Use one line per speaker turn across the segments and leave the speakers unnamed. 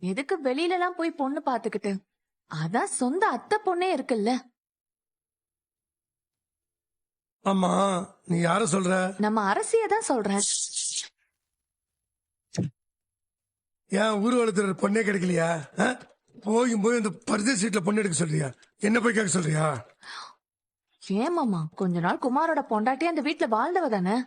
எதுக்கு வெளியில எல்லாம் போய் பொண்ணு பாத்துக்கிட்டு, அதான் சொந்த அத்தை பொண்ணே இருக்குல்ல.
ஆமா, நீ யார சொல்ற?
நம்ம அரசிய தான் சொல்றேன்.
ஏன் ஊர்வலத்துல பொண்ணே கிடைக்கலையா? போய் இந்த பரிசு சீட்ல பொண்ணு எடுக்க சொல்றியா? என்ன போய் கேட்க சொல்றியா?
ஏன் மாமா, கொஞ்ச நாள் குமாரோட பொண்டாட்டி அந்த வீட்டுல வாழ்ந்தவ தானே.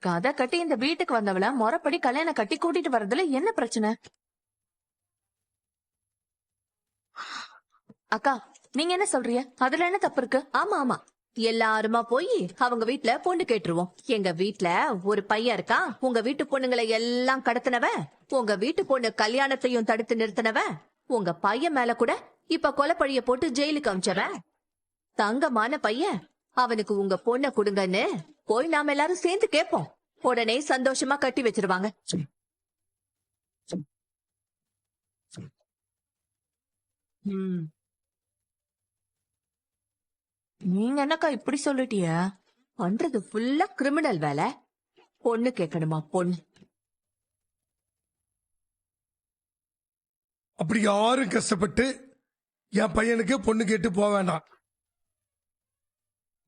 கதை கட்டி இந்த வீட்டுக்கு வந்தவள முறைப்படி கல்யாணம் கட்டி கூட்டிட்டு வர்றதுல என்ன பிரச்சனை? அக்கா, நீங்க என்ன சொல்றீங்க? அதுல என்ன தப்பு இருக்கு?
ஆமா ஆமா, எல்லாருமா போய் அவங்க வீட்ல பொண்ணு கேட்டுருவோம். எங்க வீட்ல ஒரு பையன் இருக்கா, உங்க வீட்டு பொண்ணுங்களை எல்லாம் கடத்தினவன், உங்க வீட்டு பொண்ணு கல்யாணத்தையும் தடுத்து நிறுத்தினவன், உங்க பையன் மேல கூட இப்ப கொலைப்பழிய போட்டு ஜெயிலுக்கு அமிச்சவன், தங்கமான பையன். அவனுக்கு உங்க பொண்ண கொடுங்கன்னு போய் நாம எல்லாரும் சேர்ந்து கேட்போம். உடனே சந்தோஷமா கட்டி வச்சிருவாங்க.
நீங்க என்னக்கா இப்படி சொல்லிட்டிய?
பண்றது ஃபுல்லா கிரிமினல் வேலை. பொண்ணு கேட்கணுமா பொண்ணு?
அப்படி யாரும் கஷ்டப்பட்டு என் பையனுக்கு பொண்ணு கேட்டு போக வேண்டாம்.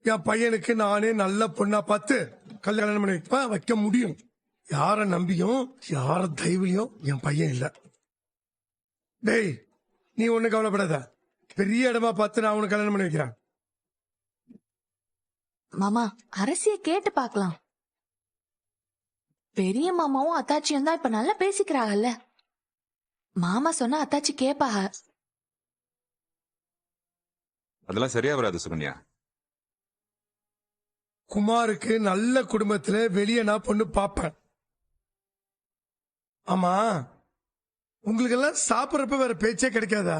என் பையனுக்கு நானே நல்ல பொண்ணா பார்த்து கல்யாணம் பண்ணி வைக்க முடியும். யார நம்பியும் யார தயவுலையும் என் பையன் இல்ல. டேய், நீ ஒண்ணு கவலைப்படாத, பெரிய இடமா பார்த்து நான் உனக்கு கல்யாணம் பண்ணி வைக்கிறேன்.
மாமா, அரசிய கேட்டு பாக்கலாம். பெரிய மாமாவும் அத்தாச்சியும் தான் இப்ப நல்லா பேசிக்கிறாங்கல்ல. மாமா சொன்னா அத்தாச்சி கேப்பாக.
அதெல்லாம் சரியா வராது சுகன்யா.
குமாருக்கு நல்ல குடும்பத்துல வெளியே நான் பொண்ணு பாப்பேன். ஆமா, உங்களுக்கு எல்லாம் சாப்பிடறப்ப வேற பேச்சே கிடைக்காதா?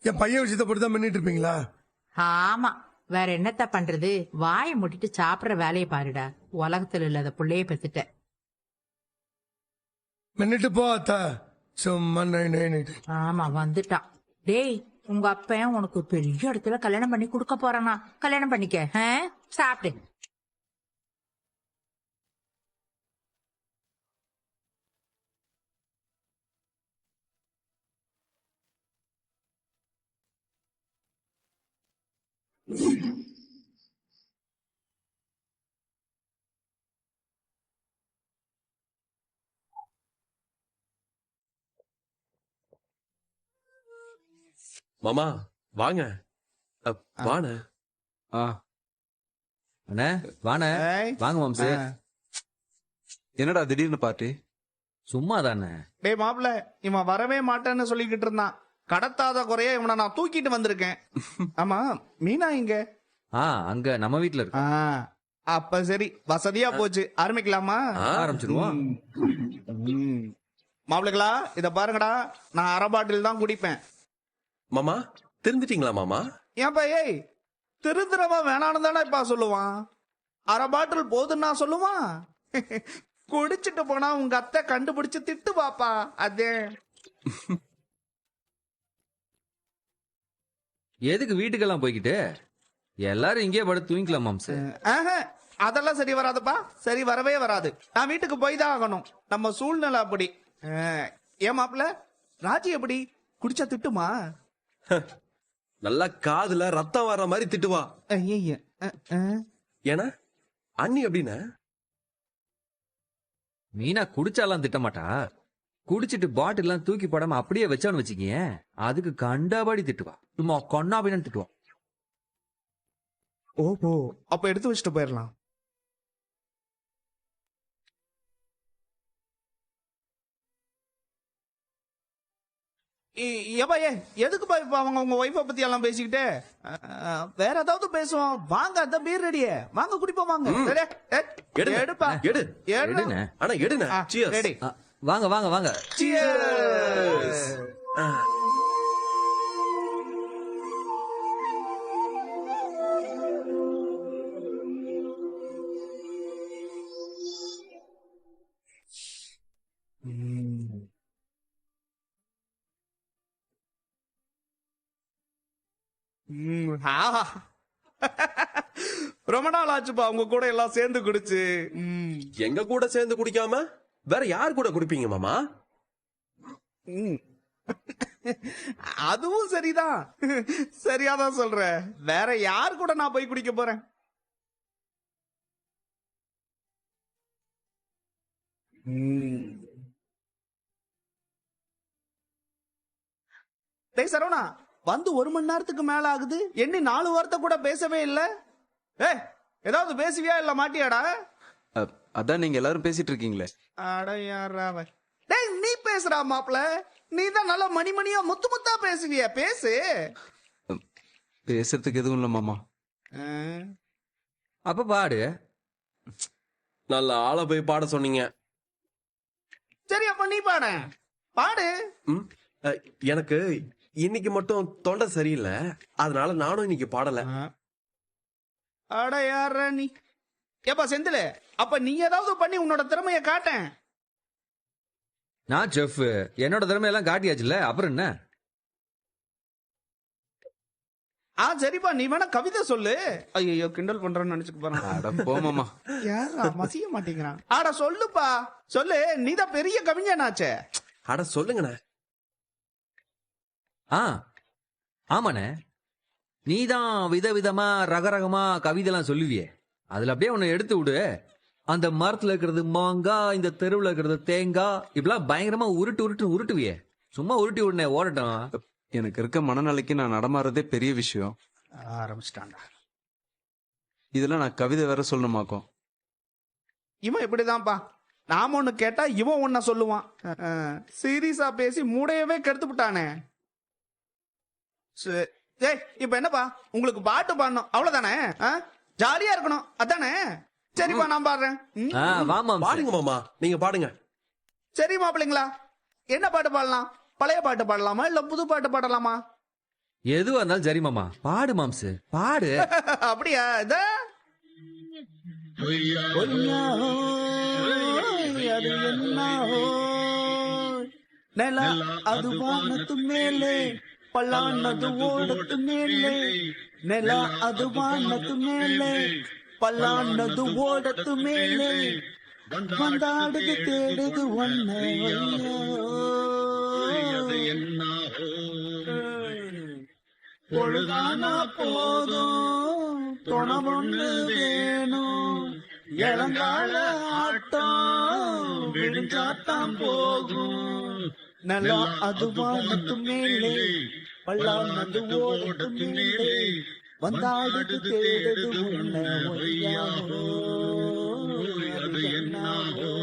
என் பையன் விஷயத்தை போட்டு தான் பண்ணிட்டு இருப்பீங்களா?
ஆமா, வேற என்னத்த பண்றது? வாயை முட்டிட்டு சாப்பிடுற வேலையை பாருடா. உலகத்துல இல்லாத புள்ளைய பெத்துட்ட.
மின்னிட்டு போ அத்தா, சும்மா நைட்டு.
ஆமா, வந்துட்டான். டேய், உங்க அப்பன் உனக்கு பெரிய இடத்துல கல்யாணம் பண்ணி கொடுக்க போறானா? கல்யாணம் பண்ணிக்க. சாப்பிடு.
மாமா வாங்க. வாண
அண்ணே, வாண வாங்க மாம்சு.
என்னடா திடீர்னு பார்ட்டி?
சும்மா தானே.
டேய் மாப்பிள்ள, இவன் வரவே மாட்டேன்னு சொல்லிக்கிட்டு இருந்தான். கடத்தாத குறைய இவனை நான் தூக்கிட்டு வந்திருக்கேன். ஆமா, மீனா இங்க?
அங்க நம்ம வீட்டுல இருக்கு.
அப்ப சரி, வசதியா போச்சு. ஆரம்பிக்கலாமா?
ஆரம்பிச்சிருவோம்.
மாப்பிள்ளைகளா, இத பாருங்கடா, நான் அரை பாட்டில் தான் குடிப்பேன்.
மாமா தெரிஞ்சிட்டீங்களா மாமா?
ஏன்பா ஏய், திருந்திரவா வேணான்னு தானே இப்ப சொல்லுவான். அரை பாட்டில் போதுன்னா சொல்லுவான். குடிச்சிட்டு போனா உங்க அத்தை கண்டுபிடிச்சு திட்டு பாப்பா. அதே
எதுக்கு வீட்டுக்கெல்லாம் போய்கிட்டு? எல்லாரும் இங்கே படுத்து தூங்கிக்கலாம் மாம்சு.
அதெல்லாம் சரி வராதுப்பா, சரி வரவே வராது. நான் வீட்டுக்கு போய் தான் ஆகணும். நம்ம சூழ்நிலை அப்படி. ஏன் மாப்பிள்ள, ராஜி எப்படி குடிச்சா திட்டுமா?
நல்லா காதுல ரத்தம் வர்ற மாதிரி திட்டுவா. ஏன்னா அண்ணி அப்படின்னா
மீனா குடிச்சாலாம் திட்ட மாட்டா. குடிச்சிட்டு பாட்டில் எல்லாம் தூக்கி போடாம அப்படியே வச்சான்னு வச்சுக்கிய, அதுக்கு கண்டாபாடி திட்டுவா. சும்மா கொன்னாபின்னு திட்டுவா.
ஓஹோ, அப்ப எடுத்து வச்சுட்டு போயிடலாம். ஏப்பா ஏ, எதுக்குப்பா இப்ப அவங்க உங்க ஒய்ஃபை பத்தி எல்லாம் பேசிக்கிட்டு? வேற ஏதாவது பேசுவோம். வாங்க, அந்த பீர் ரெடியே, வாங்க குடிப்போம். வாங்க, எடுப்பா,
எடு. ஆனா எடுன.
ரெடி.
வாங்க வாங்க வாங்க.
ரொம்ப நாள் ஆச்சுப்பா உங்க கூட எல்லாம் சேர்ந்து குடிச்சு.
எங்க கூட சேர்ந்து குடிக்காம வேற யார் கூட குடிப்பீங்க மாமா?
ம். அதுவும் சரிதான். சரியாதான் சொல்ற. வேற யார் கூட நான் போய் குடிக்க போறேன்? டேய் சரவணா, வந்து 1 மணி நேரத்துக்கு மேல ஆகுது, எண்ணி 4 வாரத்தை கூட பேசவே இல்ல. ஏதாவது பேசுவியா இல்ல மாட்டியாடா?
அதான் நீங்க எல்லாரும் பேசிட்டு இருக்கீங்களே.
அட யாரா அவன்? டேய் நீ பேசுறா மாப்ள. நீ தான் நல்லா மணிமணியா முத்து முத்தா பேசுவிய, பேசு.
பேசுறதுக்கு எதுவும் இல்ல மாமா.
அப்ப பாடு.
நல்ல ஆளை போய் பாட சொன்னீங்க.
சரி அப்ப நீ பாடு. பாடு.
ம், எனக்கு இன்னைக்கு மட்டும் தொண்டை சரியில்லை, அதனால நானும் இன்னைக்கு பாடல.
அட யார நீ? ஏப்பா செந்தில, அப்ப நீ ஏதாவது பண்ணி உன்னோட திறமைய காட்டேன்.
நான் செஃப், என்னோட திறமையெல்லாம் காட்டியாச்சுல, அப்புறம் என்ன?
சரிப்பா, நீ வேணா கவிதை சொல்லு. ஐயோ கிண்டல் பண்றேன்னு நினைச்சுக்க போறான்.
அட போ மாமா.
யாரா மசிய மாட்டேங்கிறான். ஆட சொல்லுப்பா, சொல்லு. நீதான் பெரிய கவிஞனாச்சே.
அட சொல்லுங்கண்ணே.
ஆமாண்ணே, நீதான் விதவிதமா ரகரகமா கவிதைலாம் சொல்லுவியே. அதுல அப்படியே உன்னை எடுத்து விடு. அந்த மரத்துல இருக்கிறது மாங்காய், இந்த தெருவுல இருக்கிறது தேங்காய், இப்படிலாம் பயங்கரமா உருட்டுவியே. சும்மா உருட்டி விடுனே, ஓடட்டும்.
எனக்கு இருக்க மனநிலைக்கு நான் நடமாறதே பெரிய விஷயம்.
ஆரம்பிச்சிட்டான்டா.
இதுல நான் கவிதை வேற சொல்லணுமாக்கும்.
இவன் இப்படிதான்ப்பா. நாம ஒண்ணு கேட்டா இவன் ஒன்ன சொல்லுவான். சீரியஸா பேசி மூடையவே கெடுத்து விட்டானே. இப்ப என்னப்பா, உங்களுக்கு பாட்டு பாடணும் அவ்வளவுதானே? ஜாலியா இருக்கணும் அதானே? சரிப்பா நான் பாடுறேன்.
பாடுங்க மாமா, நீங்க பாடுங்க.
சரி மாப்பிள்ளைங்களா, என்ன பாட்டு பாடலாம்? பழைய பாட்டு பாடலாமா இல்ல புது பாட்டு பாடலாமா?
எதுவா இருந்தாலும் சரி மாமா, பாடு மாம்சு, பாடு.
அப்படியா? இத அது என்ன நில அது வானத்து மேலே பல்லானது ஓடத்து மேலே. நில அது வானத்து மேலே பல்லானது ஓடத்து மேலே. வந்தாடுது தேடுது ஒன்ன. பொழுதானா போதும் துணமொன்று வேணும். இளங்கால ஆட்டம் விடுஞ்சாத்தான் போகும். நல்லா அது வானத்து மேலே பல்லானது ஓடத்து மேலே. வந்தாடுது தேடுது உன்னை ஒய்யாரோ. அது என்னாவோ?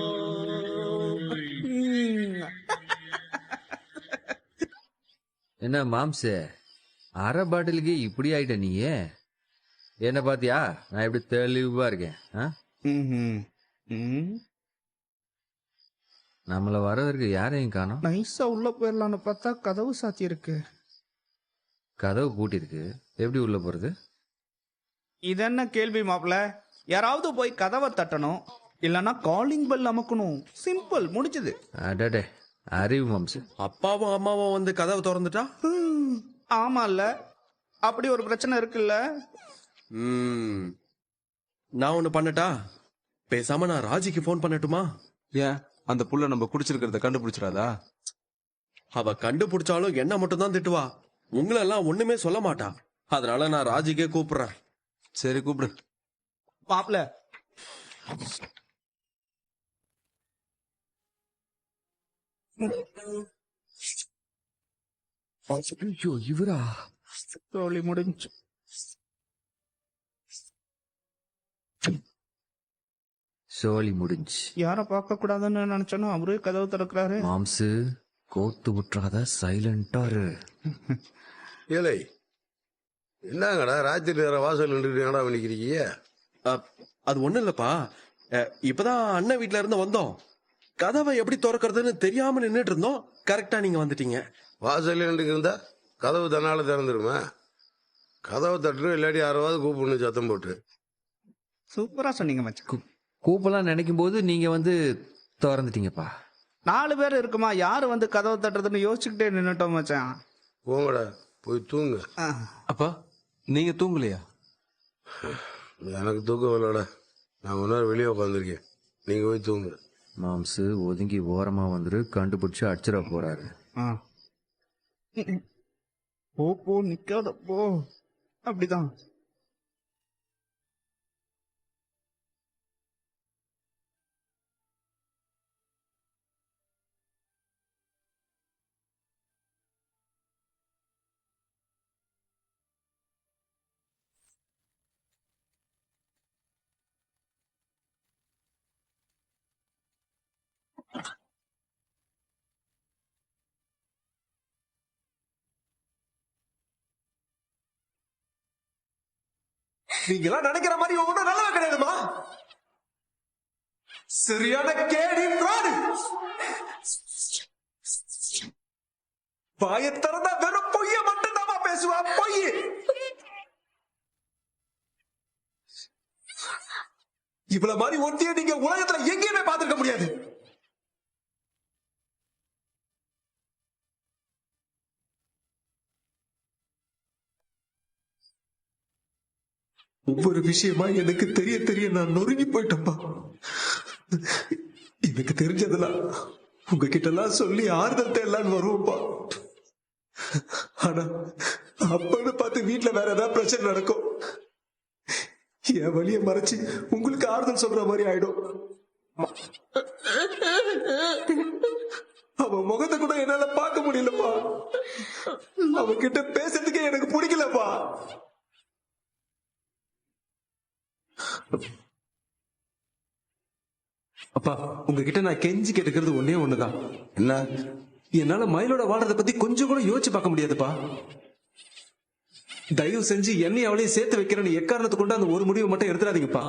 என்ன மாம்சு, அரை பாட்டிலுக்கு இப்படி ஆயிட்ட நீயே? என்ன பாத்தியா, நான் எப்படி தெளிவா இருக்கேன். நம்மள வரதற்கு யாரையும் காணோம்.
நைஸா உள்ள போயிடலான்னு பார்த்தா கதவு சாத்தி இருக்கு.
கதவு பூட்டிருக்கு, எப்படி உள்ள போறது?
இது என்ன கேள்வி மாப்ள? யாராவது போய் கதவை தட்டணும், இல்லனா காலிங் பெல் அமக்கணும். சிம்பிள், முடிஞ்சது.
அடடே, அறிவு மாம்சு.
அப்பாவும் அம்மாவும் வந்து கதவை திறந்துட்டா?
ஆமா இல்ல, அப்படி ஒரு பிரச்சனை இருக்குல்ல.
நான் ஒண்ணு பண்ணட்டா? பேசாம நான் ராஜிக்கு போன் பண்ணட்டுமா?
ஏன் அந்த புள்ள நம்ம குடிச்சிருக்கிறத கண்டுபிடிச்சிடாதா?
அவ கண்டுபிடிச்சாலும் என்ன மட்டும் தான் திட்டுவா, உங்களெல்லாம் ஒண்ணுமே சொல்ல மாட்டா. அதனால நான் ராஜிக்கே கூப்பிடுறேன்.
சரி கூப்பிடு.
மாப்ள
ஐயோ, இவரா?
தோழி முடிஞ்சு.
சோழி முடிஞ்சு.
யார பார்க்க கூடாதுன்னு நினைச்சனோ அவரே கதவு திறக்கிறாரு.
மாம்சு, கோத்து விட்டுறாத, சைலண்டா இரு.
ஏலை, என்னங்கடா ராத்திரி வாசல் நின்றுடா பண்ணிக்கிறீங்க?
அது ஒண்ணும் இல்லப்பா, இப்பதான் அண்ணன் வீட்ல இருந்து வந்தோம். கதவை எப்படி திறக்கிறதுன்னு தெரியாம நின்னுட்டு இருந்தோம். கரெக்டா நீங்க வந்துட்டீங்க.
வாசல் நின்று இருந்தா கதவு தன்னால திறந்துருமா? கதவை தட்டுறோம், இல்லாட்டி யாராவது கூப்பிடணும் சத்தம் போட்டு.
சூப்பரா சொன்னீங்க மச்சான்.
கூப்பெல்லாம் நினைக்கும் போது நீங்க வந்து திறந்துட்டீங்கப்பா.
4 பேர் இருக்குமா, யாரு வந்து கதவை தட்டுறதுன்னு யோசிச்சுக்கிட்டே நின்னுட்டோம் மச்சான்.
போங்கடா போய் தூங்க.
அப்பா நீங்க தூங்கலையா?
எனக்கு தூக்கம் இல்லைடா. நான் கொஞ்ச நேரம் வெளியே உட்காந்துருக்கேன். நீங்க போய் தூங்கு.
மாம்சு ஒதுங்கி ஓரமா வந்துரு, கண்டுபிடிச்சு அடிச்சிட போறாரு.
போ போ, நிக்காத போ. அப்படிதான்.
நீங்க எல்லாம் நினைக்கிற மாதிரி ஒன்றும் நல்லவா கிடையாதுமா. சரியான கேடி fraud. வாயை திறந்தா வெறும் பொய்ய மட்டும் தாமா பேசுவா. பொய். இவ்வளவு மாதிரி ஒருத்தையும் நீங்க உலகத்துல எங்கேயுமே பார்த்திருக்க முடியாது. ஒவ்வொரு விஷயமா எனக்கு தெரிய நான் நொறுங்கி போயிட்டேன்பா. எனக்கு தெரிஞ்சதெல்லாம் உங்ககிட்ட எல்லாம் சொல்லி ஆறுதல் தேடலான்னு வருவோம்பா. ஆனா அப்பன்னு பார்த்து வீட்டுல வேற ஏதாவது பிரச்சனை நடக்கும். என் வழியை மறைச்சு உங்களுக்கு ஆறுதல் சொல்ற மாதிரி ஆயிடும். அவன் முகத்தை கூட என்னால பார்க்க முடியலப்பா. அவன்கிட்ட பேசுறதுக்கே எனக்கு பிடிக்கலப்பா. அப்பா, உங்ககிட்ட நான் கெஞ்சி கேட்டுக்கிறது ஒன்னே ஒண்ணுதான்.
என்ன?
என்னால மயிலோட வாழ்றத பத்தி கொஞ்சம் கூட யோசிச்சு பார்க்க முடியாதுப்பா. தயவு செஞ்சு என்னையும் அவளையும் சேர்த்து வைக்கிறேன்னு எக்காரணத்தை கொண்டு அந்த ஒரு முடிவை மட்டும் எடுத்துடாதீங்கப்பா.